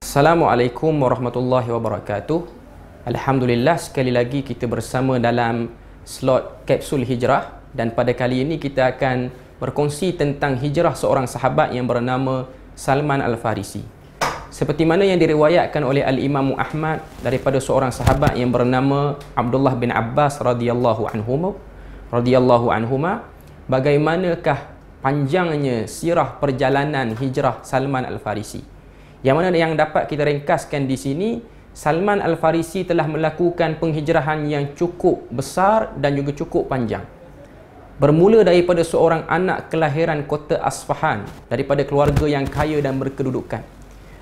Assalamualaikum warahmatullahi wabarakatuh. Alhamdulillah, sekali lagi kita bersama dalam slot kapsul hijrah, dan pada kali ini kita akan berkongsi tentang hijrah seorang sahabat yang bernama Salman Al-Farisi. Seperti mana yang diriwayatkan oleh Al-Imam Ahmad daripada seorang sahabat yang bernama Abdullah bin Abbas radhiyallahu anhuma, bagaimanakah panjangnya sirah perjalanan hijrah Salman Al-Farisi. Yang mana yang dapat kita ringkaskan di sini, Salman Al-Farisi telah melakukan penghijrahan yang cukup besar dan juga cukup panjang. Bermula daripada seorang anak kelahiran kota Asfahan, daripada keluarga yang kaya dan berkedudukan.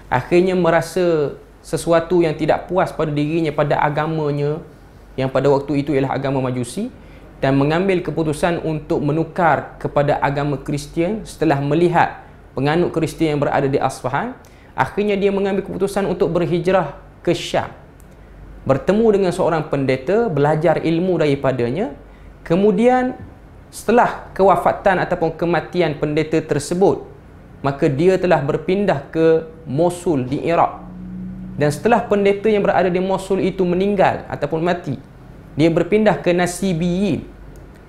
Akhirnya merasa sesuatu yang tidak puas pada dirinya, pada agamanya, yang pada waktu itu ialah agama Majusi, dan mengambil keputusan untuk menukar kepada agama Kristian setelah melihat penganut Kristian yang berada di Asfahan. Akhirnya dia mengambil keputusan untuk berhijrah ke Syam. Bertemu dengan seorang pendeta, belajar ilmu daripadanya. Kemudian setelah kewafatan ataupun kematian pendeta tersebut, maka dia telah berpindah ke Mosul di Iraq. Dan setelah pendeta yang berada di Mosul itu meninggal ataupun mati, dia berpindah ke Nasibiyin.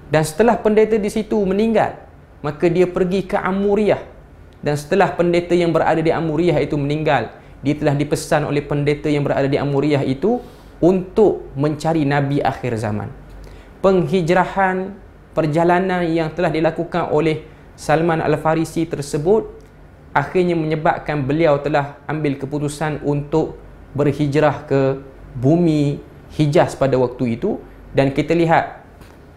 Dan setelah pendeta di situ meninggal, maka dia pergi ke Amuriyah. Dan setelah pendeta yang berada di Amuriyah itu meninggal, dia telah dipesan oleh pendeta yang berada di Amuriyah itu untuk mencari Nabi akhir zaman. Penghijrahan, perjalanan yang telah dilakukan oleh Salman Al-Farisi tersebut akhirnya menyebabkan beliau telah ambil keputusan untuk berhijrah ke bumi Hijaz pada waktu itu. Dan kita lihat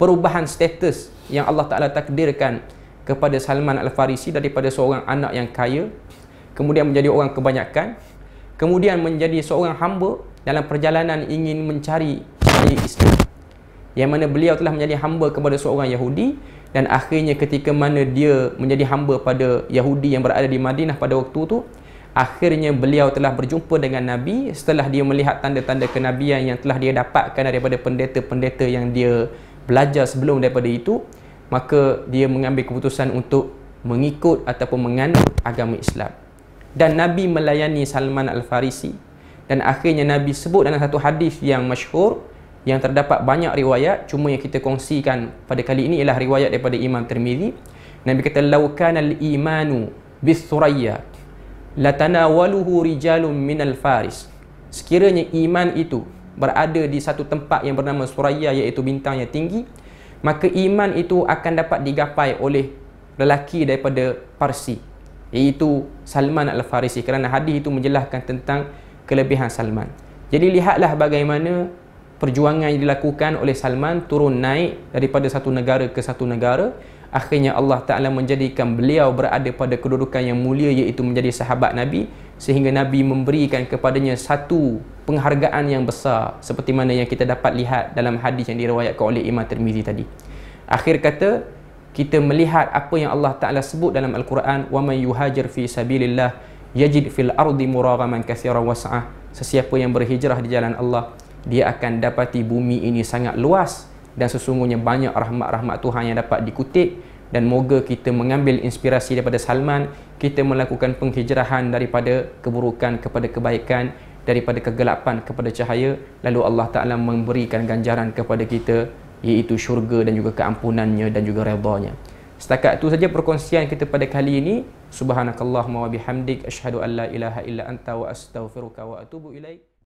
perubahan status yang Allah Ta'ala takdirkan kepada Salman Al-Farisi daripada seorang anak yang kaya, kemudian menjadi orang kebanyakan, kemudian menjadi seorang hamba dalam perjalanan ingin mencari Islam, yang mana beliau telah menjadi hamba kepada seorang Yahudi. Dan akhirnya ketika mana dia menjadi hamba pada Yahudi yang berada di Madinah pada waktu itu, akhirnya beliau telah berjumpa dengan Nabi setelah dia melihat tanda-tanda kenabian yang telah dia dapatkan daripada pendeta-pendeta yang dia belajar sebelum daripada itu. Maka dia mengambil keputusan untuk mengikut ataupun menganut agama Islam. Dan Nabi melayani Salman Al-Farisi. Dan akhirnya Nabi sebut dalam satu hadis yang masyhur, yang terdapat banyak riwayat, cuma yang kita kongsikan pada kali ini ialah riwayat daripada Imam Tirmizi. Nabi kata, "Law kana al-imanu bis-Surayya latanawaluhu rijalun minal Faris." Sekiranya iman itu berada di satu tempat yang bernama Surayya, iaitu bintang yang tinggi, maka iman itu akan dapat digapai oleh lelaki daripada Parsi, iaitu Salman Al-Farisi, kerana hadis itu menjelaskan tentang kelebihan Salman. Jadi lihatlah bagaimana perjuangan yang dilakukan oleh Salman, turun naik daripada satu negara ke satu negara. Akhirnya Allah Ta'ala menjadikan beliau berada pada kedudukan yang mulia, iaitu menjadi sahabat Nabi, sehingga Nabi memberikan kepadanya satu penghargaan yang besar, seperti mana yang kita dapat lihat dalam hadis yang diriwayatkan oleh Imam Tirmizi tadi. Akhir kata, kita melihat apa yang Allah Ta'ala sebut dalam Al-Quran, وَمَنْ يُهَاجِرْ فِي سَبِيلِ اللَّهِ يَجِدْ فِي الْأَرْضِ مُرَاغَمًا كَثِيرًا وَسَعًا. Sesiapa yang berhijrah di jalan Allah, dia akan dapati bumi ini sangat luas, dan sesungguhnya banyak rahmat-rahmat Tuhan yang dapat dikutip. Dan moga kita mengambil inspirasi daripada Salman, kita melakukan penghijrahan daripada keburukan kepada kebaikan, daripada kegelapan kepada cahaya, lalu Allah Ta'ala memberikan ganjaran kepada kita, iaitu syurga dan juga keampunannya dan juga redha-Nya. Setakat itu saja perkongsian kita pada kali ini. Subhanakallahumma wa bihamdik, asyhadu an la ilaha illa anta wa astaghfiruka wa atubu ilaik.